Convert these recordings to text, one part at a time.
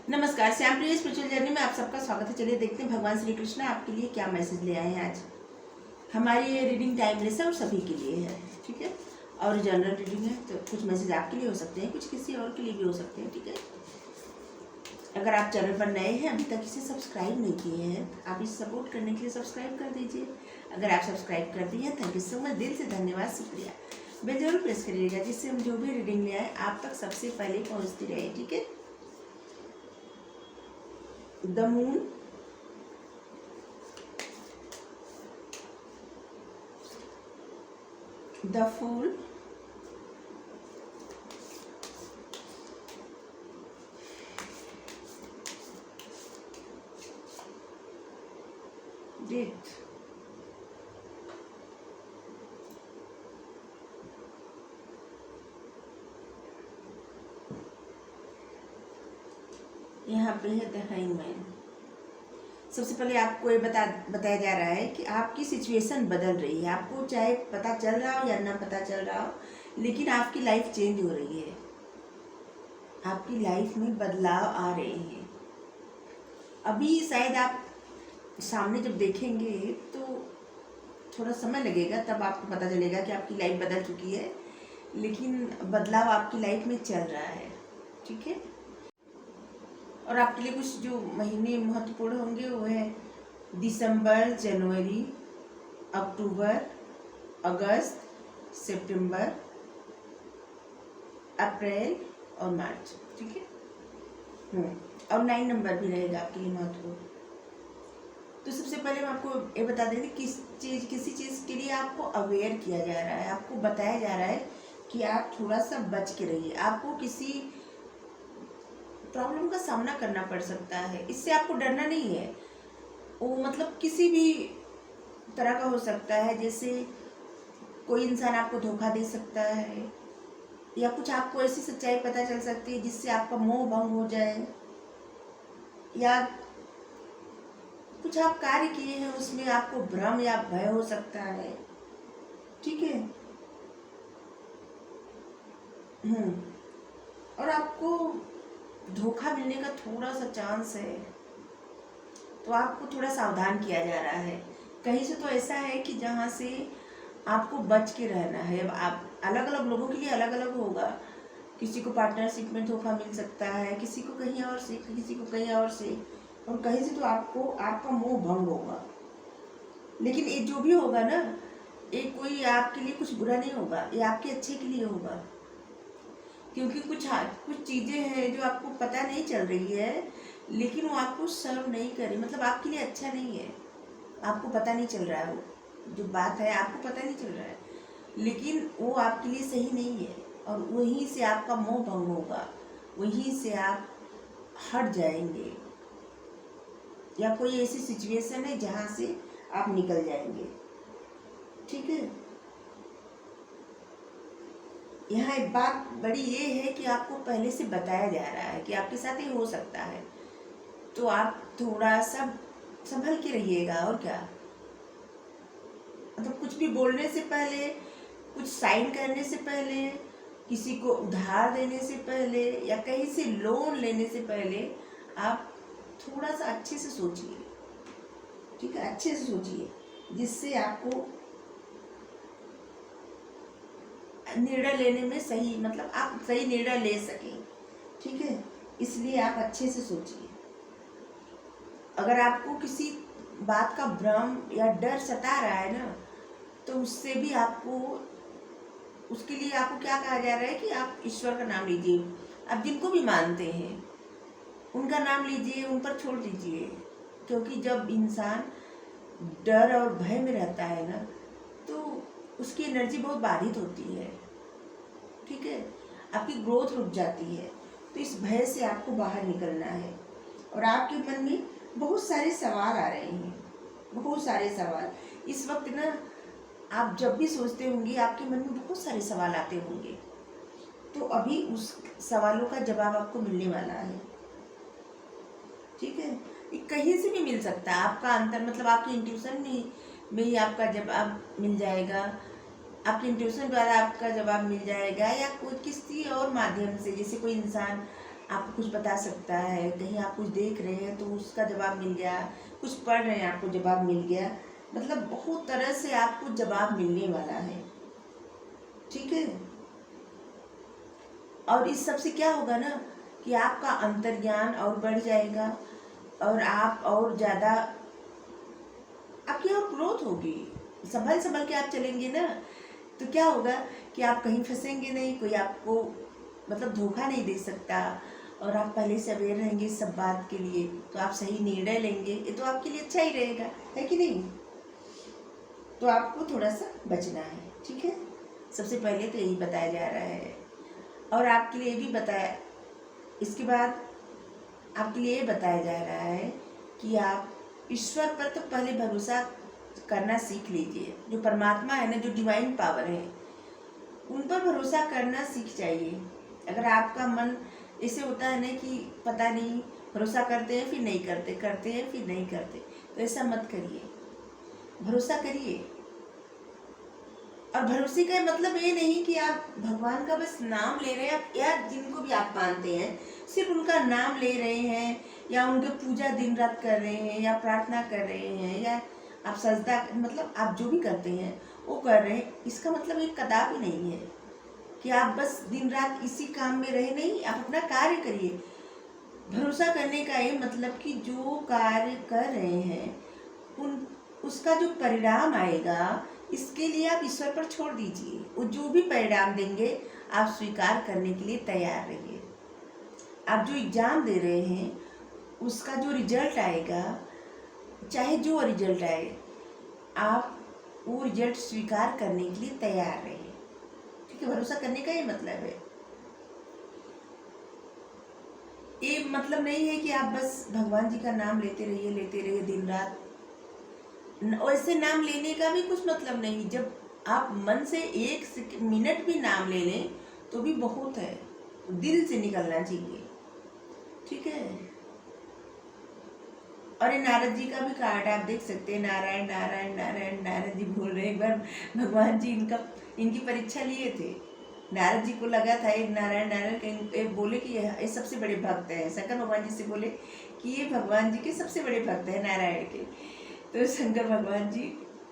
नमस्कार, श्याम प्रिय spiritual journey में आप सबका स्वागत है। चलिए देखते हैं भगवान श्री कृष्ण आपके लिए क्या मैसेज ले आए हैं आज। हमारी ये रीडिंग टाइमलेस है और सभी के लिए है, ठीक है। और जनरल रीडिंग है तो कुछ मैसेज आपके लिए हो सकते हैं, कुछ किसी और के लिए भी हो सकते हैं, ठीक है। अगर आप चैनल पर नए हैं, अभी तक इसे सब्सक्राइब नहीं किए हैं, आप इसे सपोर्ट करने के लिए सब्सक्राइब कर दीजिए। अगर आप सब्सक्राइब कर दिए हैं, थैंक यू सो मच, दिल से धन्यवाद, शुक्रिया। बेल जरूर प्रेस करिएगा जिससे हम जो भी रीडिंग ले आए आप तक सबसे पहले पहुँचती रहे, ठीक है। The moon, the fool, death, यहाँ पे है द हैंगमैन। सबसे पहले आपको ये बताया जा रहा है कि आपकी सिचुएशन बदल रही है। आपको चाहे पता चल रहा हो या ना पता चल रहा हो, लेकिन आपकी लाइफ चेंज हो रही है। आपकी लाइफ में बदलाव आ रहे हैं। अभी शायद आप सामने जब देखेंगे तो थोड़ा समय लगेगा, तब आपको पता चलेगा कि आपकी लाइफ बदल चुकी है, लेकिन बदलाव आपकी लाइफ में चल रहा है, ठीक है। और आपके लिए कुछ जो महीने महत्वपूर्ण होंगे वो है दिसंबर, जनवरी, अक्टूबर, अगस्त, सितंबर, अप्रैल और मार्च, ठीक है। और 9 नंबर भी रहेगा आपके लिए महत्वपूर्ण। तो सबसे पहले मैं आपको ये बता दें कि किसी चीज़ के लिए आपको अवेयर किया जा रहा है, आपको बताया जा रहा है कि आप थोड़ा सा बच के रहिए। आपको किसी प्रॉब्लम का सामना करना पड़ सकता है, इससे आपको डरना नहीं है। वो मतलब किसी भी तरह का हो सकता है, जैसे कोई इंसान आपको धोखा दे सकता है, या कुछ आपको ऐसी सच्चाई पता चल सकती है जिससे आपका मोह भंग हो जाए, या कुछ आप कार्य किए हैं उसमें आपको भ्रम या भय हो सकता है, ठीक है। और आपको धोखा मिलने का थोड़ा सा चांस है, तो आपको थोड़ा सावधान किया जा रहा है। कहीं से तो ऐसा है कि जहाँ से आपको बच के रहना है। अब आप अलग अलग लोगों के लिए अलग अलग होगा। किसी को पार्टनरशिप में धोखा मिल सकता है, किसी को कहीं और से, किसी को कहीं और से, और कहीं से तो आपको आपका मोह भंग होगा। लेकिन ये जो भी होगा ना, ये कोई आपके लिए कुछ बुरा नहीं होगा, ये आपके अच्छे के लिए होगा। क्योंकि कुछ चीज़ें हैं जो आपको पता नहीं चल रही है, लेकिन वो आपको सर्व नहीं कर रही, मतलब आपके लिए अच्छा नहीं है। आपको पता नहीं चल रहा है, वो जो बात है आपको पता नहीं चल रहा है, लेकिन वो आपके लिए सही नहीं है। और वहीं से आपका मोह भंग होगा, वहीं से आप हट जाएंगे, या कोई ऐसी सिचुएशन है जहाँ से आप निकल जाएंगे, ठीक है। यहाँ एक बात बड़ी ये है कि आपको पहले से बताया जा रहा है कि आपके साथ ये हो सकता है, तो आप थोड़ा सा संभल के रहिएगा। और क्या, मतलब कुछ भी बोलने से पहले, कुछ साइन करने से पहले, किसी को उधार देने से पहले, या कहीं से लोन लेने से पहले आप थोड़ा सा अच्छे से सोचिए, ठीक है। अच्छे से सोचिए जिससे आपको निर्णय लेने में सही, मतलब आप सही निर्णय ले सकें, ठीक है। इसलिए आप अच्छे से सोचिए। अगर आपको किसी बात का भ्रम या डर सता रहा है ना, तो उससे भी आपको, उसके लिए आपको क्या कहा जा रहा है कि आप ईश्वर का नाम लीजिए। आप जिनको भी मानते हैं उनका नाम लीजिए, उन पर छोड़ दीजिए। क्योंकि जब इंसान डर और भय में रहता है ना, तो उसकी एनर्जी बहुत बाधित होती है, ठीक है। आपकी ग्रोथ रुक जाती है। तो इस भय से आपको बाहर निकलना है। और आपके मन में बहुत सारे सवाल आ रहे हैं, बहुत सारे सवाल। इस वक्त ना आप जब भी सोचते होंगे, आपके मन में बहुत सारे सवाल आते होंगे, तो अभी उस सवालों का जवाब आपको मिलने वाला है, ठीक है। ये कहीं से भी मिल सकता है। आपका अंतर, मतलब आपकी इंट्यूशन में ही आपका जवाब मिल जाएगा। आपके इंट्यूशन द्वारा आपका जवाब मिल जाएगा, या कोई किसी और माध्यम से, जैसे कोई इंसान आपको कुछ बता सकता है, कहीं आप कुछ देख रहे हैं तो उसका जवाब मिल गया, कुछ पढ़ रहे हैं आपको जवाब मिल गया, मतलब बहुत तरह से आपको जवाब मिलने वाला है, ठीक है। और इस सब से क्या होगा ना कि आपका अंतर्ज्ञान और बढ़ जाएगा और आप और ज़्यादा आपकी और ग्रोथ होगी। संभल संभल के आप चलेंगे ना तो क्या होगा कि आप कहीं फंसेंगे नहीं, कोई आपको मतलब धोखा नहीं दे सकता, और आप पहले से अवेयर रहेंगे इस सब बात के लिए, तो आप सही निर्णय लेंगे, ये तो आपके लिए अच्छा ही रहेगा, है कि नहीं। तो आपको थोड़ा सा बचना है, ठीक है। सबसे पहले तो यही बताया जा रहा है, और आपके लिए भी बताया, इसके बाद आपके लिए ये बताया जा रहा है कि आप ईश्वर पर तो पहले भरोसा करना सीख लीजिए। जो परमात्मा है ना, जो डिवाइन पावर है, उन पर भरोसा करना सीख जाइए। अगर आपका मन ऐसे होता है ना कि पता नहीं, भरोसा करते हैं फिर नहीं करते, करते हैं फिर नहीं करते, तो ऐसा मत करिए, भरोसा करिए। और भरोसे का मतलब ये नहीं कि आप भगवान का बस नाम ले रहे हैं, या जिनको भी आप मानते हैं सिर्फ उनका नाम ले रहे हैं, या उनके पूजा दिन रात कर रहे हैं, या प्रार्थना कर रहे हैं, या आप सजदा मतलब आप जो भी करते हैं वो कर रहे हैं, इसका मतलब एक कदापि नहीं है कि आप बस दिन रात इसी काम में रहे, नहीं, आप अपना कार्य करिए। भरोसा करने का ये मतलब कि जो कार्य कर रहे हैं उन उसका जो परिणाम आएगा, इसके लिए आप ईश्वर पर छोड़ दीजिए। वो जो भी परिणाम देंगे आप स्वीकार करने के लिए तैयार रहिए। आप जो एग्ज़ाम दे रहे हैं उसका जो रिजल्ट आएगा, चाहे जो रिजल्ट आए, आप वो रिजल्ट स्वीकार करने के लिए तैयार रहिए, ठीक है। भरोसा करने का ये मतलब है। ये मतलब नहीं है कि आप बस भगवान जी का नाम लेते रहिए दिन रात। वैसे नाम लेने का भी कुछ मतलब नहीं। जब आप मन से 1 मिनट भी नाम ले लें तो भी बहुत है, दिल से निकलना चाहिए, ठीक है। और ये नारद जी का भी कार्ड आप देख सकते हैं, नारायण नारायण नारायण, नारद जी बोल रहे हैं। एक बार भगवान जी इनकी परीक्षा लिए थे। नारद जी को लगा था ये नारायण नारायण बोले कि ये सबसे बड़े भक्त हैं। शंकर भगवान जी से बोले कि ये भगवान जी के सबसे बड़े भक्त हैं नारायण के। तो शंकर भगवान जी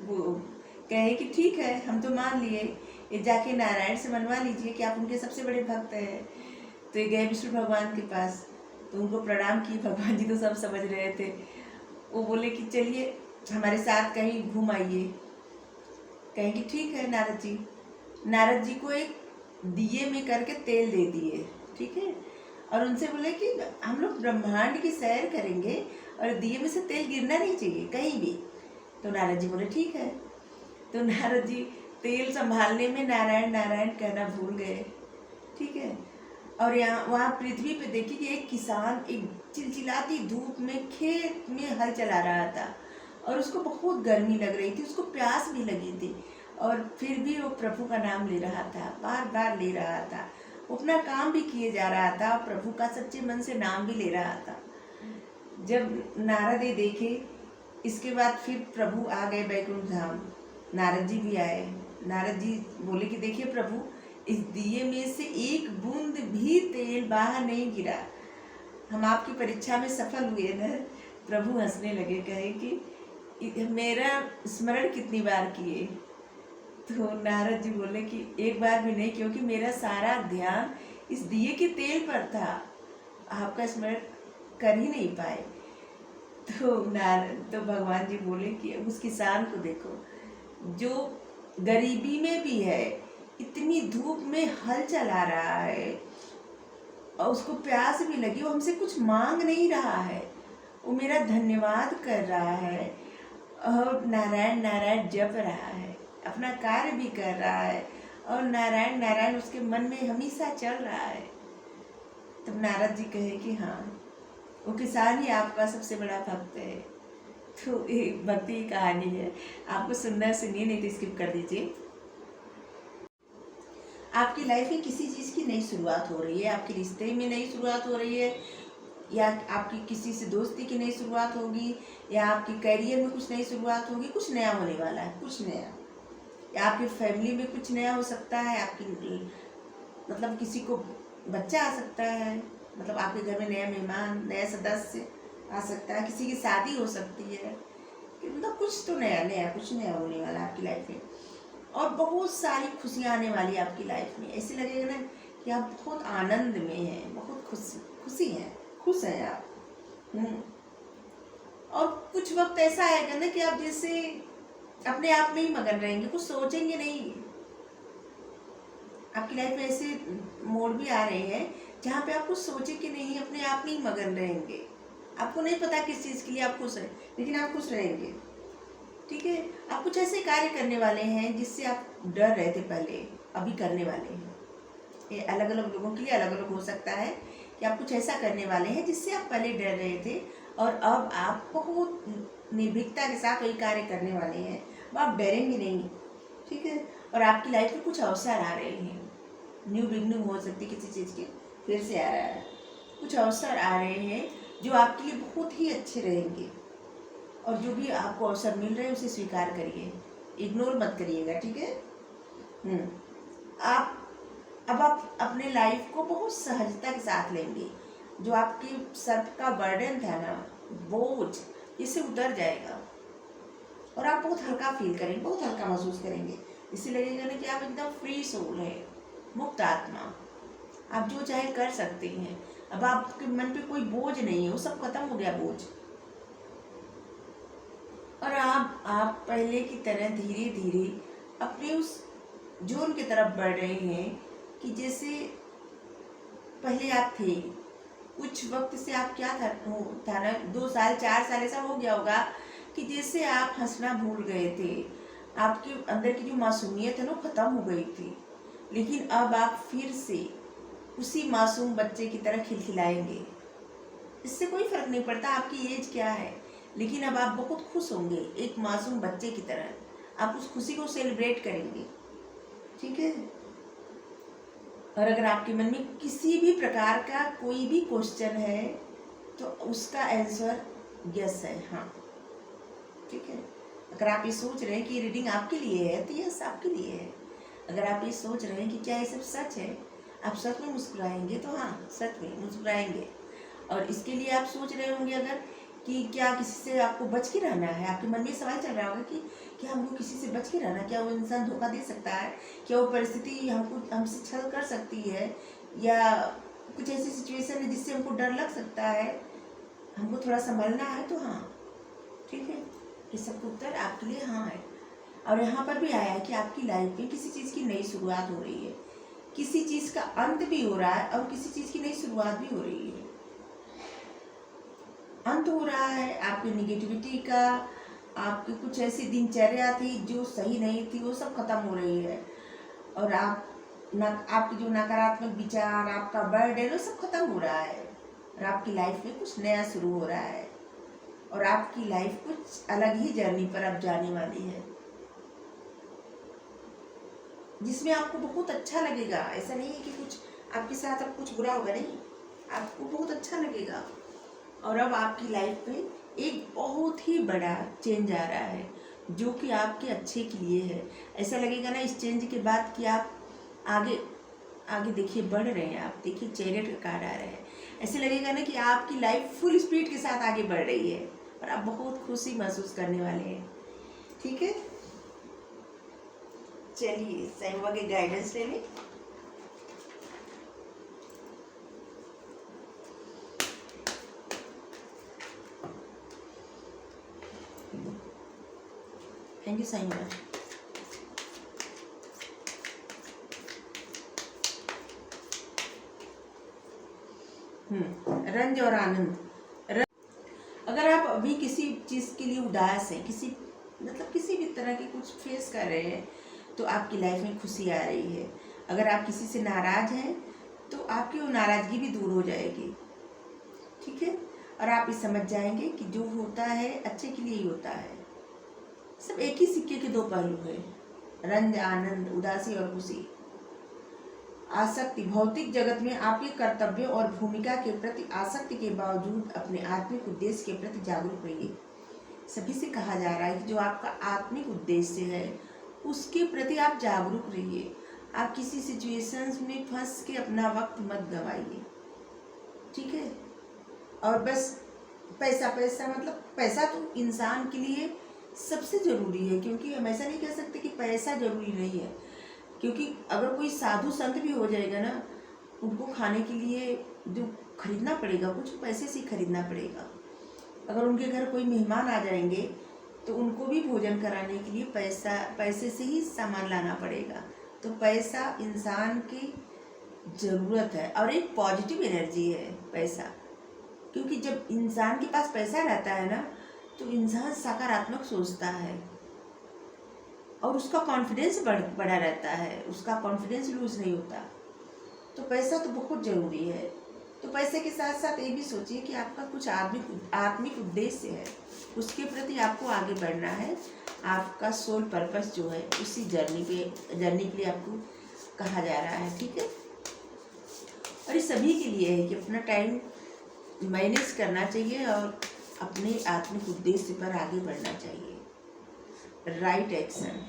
वो कहे कि ठीक है, हम तो मान लिए, ये जाके नारायण से मनवा लीजिए कि आप उनके सबसे बड़े भक्त हैं। तो ये गए विष्णु भगवान के पास, तो उनको प्रणाम किए। भगवान जी तो सब समझ रहे थे। वो बोले कि चलिए हमारे साथ कहीं घूम आइए। कहे कि ठीक है नारद जी। नारद जी को एक दिए में करके तेल दे दिए, ठीक है। और उनसे बोले कि हम लोग ब्रह्मांड की सैर करेंगे और दिए में से तेल गिरना नहीं चाहिए कहीं भी। तो नारद जी बोले ठीक है। तो नारद जी तेल संभालने में नारायण नारायण कहना भूल गए, ठीक है। और यहाँ वहाँ पृथ्वी पे देखिए कि एक किसान एक चिलचिलाती धूप में खेत में हल चला रहा था, और उसको बहुत गर्मी लग रही थी, उसको प्यास भी लगी थी, और फिर भी वो प्रभु का नाम ले रहा था, बार बार ले रहा था। वो अपना काम भी किए जा रहा था और प्रभु का सच्चे मन से नाम भी ले रहा था। जब नारद ये देखे, इसके बाद फिर प्रभु आ गए बैकुंठ धाम। नारद जी भी आए। नारद जी बोले कि देखिए प्रभु, इस दिए में से एक बूंद भी तेल बाहर नहीं गिरा, हम आपकी परीक्षा में सफल हुए ना। प्रभु हंसने लगे, कहे कि मेरा स्मरण कितनी बार किए। तो नारद जी बोले कि एक बार भी नहीं, क्योंकि मेरा सारा ध्यान इस दिए के तेल पर था, आपका स्मरण कर ही नहीं पाए। तो भगवान जी बोले कि उस किसान को देखो जो गरीबी में भी है, इतनी धूप में हल चला रहा है और उसको प्यास भी लगी, वो हमसे कुछ मांग नहीं रहा है, वो मेरा धन्यवाद कर रहा है और नारायण नारायण जप रहा है, अपना कार्य भी कर रहा है, और नारायण नारायण उसके मन में हमेशा चल रहा है। तब नारद जी कहे कि हाँ, वो किसान ही आपका सबसे बड़ा भक्त है। तो ये भक्ति की कहानी है, आपको सुनना सुनिए, नहीं तो स्किप कर दीजिए। आपकी लाइफ में किसी चीज़ की नई शुरुआत हो रही है, आपके रिश्ते में नई शुरुआत हो रही है, या आपकी किसी से दोस्ती की नई शुरुआत होगी, या आपकी करियर में कुछ नई शुरुआत होगी, कुछ नया होने वाला है, कुछ नया, या आपकी फैमिली में कुछ नया हो सकता है, आपकी मतलब किसी को बच्चा आ सकता है, मतलब आपके घर में नया मेहमान, नया सदस्य आ सकता है, किसी की शादी हो सकती है, मतलब कुछ तो नया कुछ नया होने वाला है आपकी लाइफ में। और बहुत सारी खुशियाँ आने वाली है आपकी लाइफ में। ऐसे लगेगा ना कि आप बहुत आनंद में हैं, बहुत खुशी हैं, खुश हैं आप। और कुछ वक्त ऐसा आएगा ना कि आप जैसे अपने आप में ही मगन रहेंगे, कुछ सोचेंगे नहीं। आपकी लाइफ में ऐसे मोड़ भी आ रहे हैं जहाँ पे आप कुछ सोचे कि नहीं, अपने आप में ही मगन रहेंगे। आपको नहीं पता किस चीज़ के लिए आप खुश हैं, लेकिन आप खुश रहेंगे। ठीक है, आप कुछ ऐसे कार्य करने वाले हैं जिससे आप डर रहे थे पहले, अभी करने वाले हैं। ये अलग अलग लोगों के लिए अलग अलग हो सकता है कि आप कुछ ऐसा करने वाले हैं जिससे आप पहले डर रहे थे और अब आप बहुत निर्भीकता के साथ वही कार्य करने वाले हैं। अब आप डरेंगे नहीं। ठीक है, और आपकी लाइफ में कुछ अवसर आ रहे हैं, न्यू बिगनिंग हो सकती है किसी चीज़ की, फिर से आ रहा है। कुछ अवसर आ रहे हैं जो आपके लिए बहुत ही अच्छे रहेंगे, और जो भी आपको अवसर मिल रहे हैं उसे स्वीकार करिए, इग्नोर मत करिएगा। ठीक है। आप अपने लाइफ को बहुत सहजता के साथ लेंगे। जो आपके सर का बर्डन था ना, बोझ, इससे उतर जाएगा और आप बहुत हल्का फील करेंगे, बहुत हल्का महसूस करेंगे। इससे लगेगा ना कि आप एकदम फ्री सोल है, मुक्त आत्मा, आप जो चाहे कर सकते हैं। अब आपके मन पे कोई बोझ नहीं है, वो सब खत्म हो गया बोझ। और आप पहले की तरह धीरे धीरे अपने उस जोन की तरफ बढ़ रहे हैं कि जैसे पहले आप थे। कुछ वक्त से आप क्या था ना, 2 साल 4 साल ऐसा हो गया होगा कि जैसे आप हंसना भूल गए थे, आपके अंदर की जो मासूमियत है ना ख़त्म हो गई थी। लेकिन अब आप फिर से उसी मासूम बच्चे की तरह खिलखिलाएंगे। इससे कोई फर्क नहीं पड़ता आपकी एज क्या है, लेकिन अब आप बहुत खुश होंगे एक मासूम बच्चे की तरह। आप उस खुशी को सेलिब्रेट करेंगे। ठीक है, और अगर आपके मन में किसी भी प्रकार का कोई भी क्वेश्चन है तो उसका आंसर यस है, हाँ। ठीक है, अगर आप ये सोच रहे हैं कि रीडिंग आपके लिए है तो यस आपके लिए है। अगर आप ये सोच रहे हैं कि क्या ये सब सच है, आप सच में मुस्कुराएंगे तो हाँ, सच में मुस्कुराएंगे। और इसके लिए आप सोच रहे होंगे अगर कि क्या किसी से आपको बच के रहना है, आपके मन में सवाल चल रहा होगा कि क्या हमको किसी से बच के रहना, क्या वो इंसान धोखा दे सकता है, क्या वो परिस्थिति हमसे छल कर सकती है, या कुछ ऐसी सिचुएशन है जिससे हमको डर लग सकता है, हमको थोड़ा संभलना है। तो हाँ, ठीक है, ये सब उत्तर आपके लिए हाँ है। और यहाँ पर भी आया है कि आपकी लाइफ में किसी चीज़ की नई शुरुआत हो रही है, किसी चीज़ का अंत भी हो रहा है और किसी चीज़ की नई शुरुआत भी हो रही है। अंत हो रहा है आपकी निगेटिविटी का, आपकी कुछ ऐसी दिनचर्या थी जो सही नहीं थी, वो सब खत्म हो रही है। और आपकी जो नकारात्मक विचार, आपका बर्डन, वो सब खत्म हो रहा है और आपकी लाइफ में कुछ नया शुरू हो रहा है और आपकी लाइफ कुछ अलग ही जर्नी पर अब जाने वाली है, जिसमें आपको बहुत अच्छा लगेगा। ऐसा नहीं है कि कुछ आपके साथ अब कुछ बुरा होगा, नहीं, आपको बहुत अच्छा लगेगा। और अब आपकी लाइफ में एक बहुत ही बड़ा चेंज आ रहा है जो कि आपके अच्छे के लिए है। ऐसा लगेगा ना इस चेंज के बाद कि आप आगे आगे देखिए बढ़ रहे हैं। आप देखिए चैरियट का कार्ड आ रहा है, ऐसे लगेगा ना कि आपकी लाइफ फुल स्पीड के साथ आगे बढ़ रही है और आप बहुत खुशी महसूस करने वाले हैं। ठीक है, चलिए साईं बाबा के गाइडेंस ले लें। Thank you Sai Baba. रंज और आनंद। अगर आप अभी किसी चीज़ के लिए उदास हैं, किसी भी तरह की कुछ फेस कर रहे हैं, तो आपकी लाइफ में खुशी आ रही है। अगर आप किसी से नाराज हैं तो आपकी वो नाराज़गी भी दूर हो जाएगी। ठीक है, और आप ये समझ जाएंगे कि जो होता है अच्छे के लिए ही होता है। सब एक ही सिक्के के 2 पहलू हैं, रंज आनंद, उदासी और खुशी। आसक्ति, भौतिक जगत में आपके कर्तव्यों और भूमिका के प्रति आसक्ति के बावजूद अपने आत्मिक उद्देश्य के प्रति जागरूक रहिए। सभी से कहा जा रहा है कि जो आपका आत्मिक उद्देश्य है उसके प्रति आप जागरूक रहिए। आप किसी सिचुएशंस में फंस के अपना वक्त मत गवाइए। ठीक है। और बस पैसा पैसा, मतलब पैसा तो इंसान के लिए सबसे ज़रूरी है, क्योंकि हम ऐसा नहीं कह सकते कि पैसा ज़रूरी नहीं है। क्योंकि अगर कोई साधु संत भी हो जाएगा ना, उनको खाने के लिए जो खरीदना पड़ेगा कुछ पैसे से ही खरीदना पड़ेगा। अगर उनके घर कोई मेहमान आ जाएंगे तो उनको भी भोजन कराने के लिए पैसे से ही सामान लाना पड़ेगा। तो पैसा इंसान की ज़रूरत है और एक पॉजिटिव एनर्जी है पैसा। क्योंकि जब इंसान के पास पैसा रहता है ना, तो इंसान सकारात्मक सोचता है और उसका कॉन्फिडेंस बढ़ा रहता है, उसका कॉन्फिडेंस लूज नहीं होता। तो पैसा तो बहुत ज़रूरी है। तो पैसे के साथ साथ ये भी सोचिए कि आपका कुछ आत्मिक उद्देश्य है, उसके प्रति आपको आगे बढ़ना है। आपका सोल पर्पस जो है उसी जर्नी के लिए आपको कहा जा रहा है, ठीक है। और ये सभी के लिए है कि अपना टाइम मैनेज करना चाहिए और अपने आत्मिक उद्देश्य पर आगे बढ़ना चाहिए। राइट एक्शन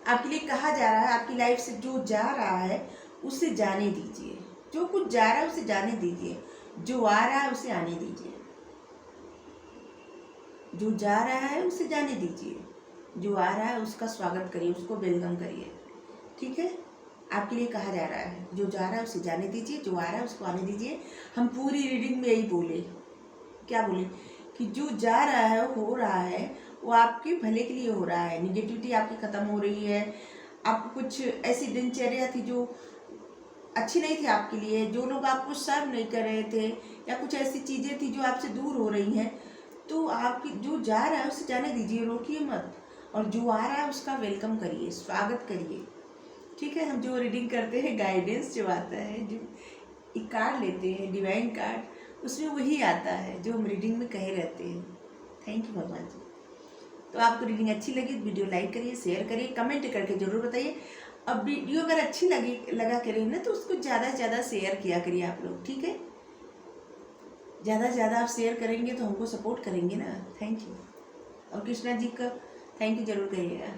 आपके लिए कहा जा रहा है। आपकी लाइफ से जो जा रहा है उसे जाने दीजिए, जो कुछ जा रहा है उसे जाने दीजिए, जो आ रहा है उसे आने दीजिए। जो जा रहा है उसे जाने दीजिए, जो आ रहा है उसका स्वागत करिए, उसको वेलकम करिए, ठीक है। आपके लिए कहा जा रहा है जो जा रहा है उसे जाने दीजिए, जो आ रहा है उसको आने दीजिए। हम पूरी रीडिंग में यही बोले, क्या बोले कि जो जा रहा है हो रहा है वो आपके भले के लिए हो रहा है। निगेटिविटी आपकी ख़त्म हो रही है। आपको कुछ ऐसी दिनचर्या थी जो अच्छी नहीं थी आपके लिए, जो लोग आपको सर्व नहीं कर रहे थे, या कुछ ऐसी चीज़ें थी जो आपसे दूर हो रही हैं, तो आपकी जो जा रहा है उसे जाने दीजिए, रोकिए मत। और जो आ रहा है उसका वेलकम करिए, स्वागत करिए, ठीक है। हम जो रीडिंग करते हैं, गाइडेंस जो आता है, जो एक कार्ड लेते हैं डिवाइन कार्ड, उसमें वही आता है जो हम रीडिंग में कहे रहते हैं। थैंक यू भगवान जी। तो आपको रीडिंग अच्छी लगी तो वीडियो लाइक करिए, शेयर करिए, कमेंट करके ज़रूर बताइए। अब वीडियो अगर अच्छी लगा करिए ना, तो उसको ज़्यादा से ज़्यादा शेयर किया करिए आप लोग, ठीक है। ज़्यादा से ज़्यादा आप शेयर करेंगे तो हमको सपोर्ट करेंगे ना। Thank you. और कृष्णा जी का थैंक यू ज़रूर करिएगा।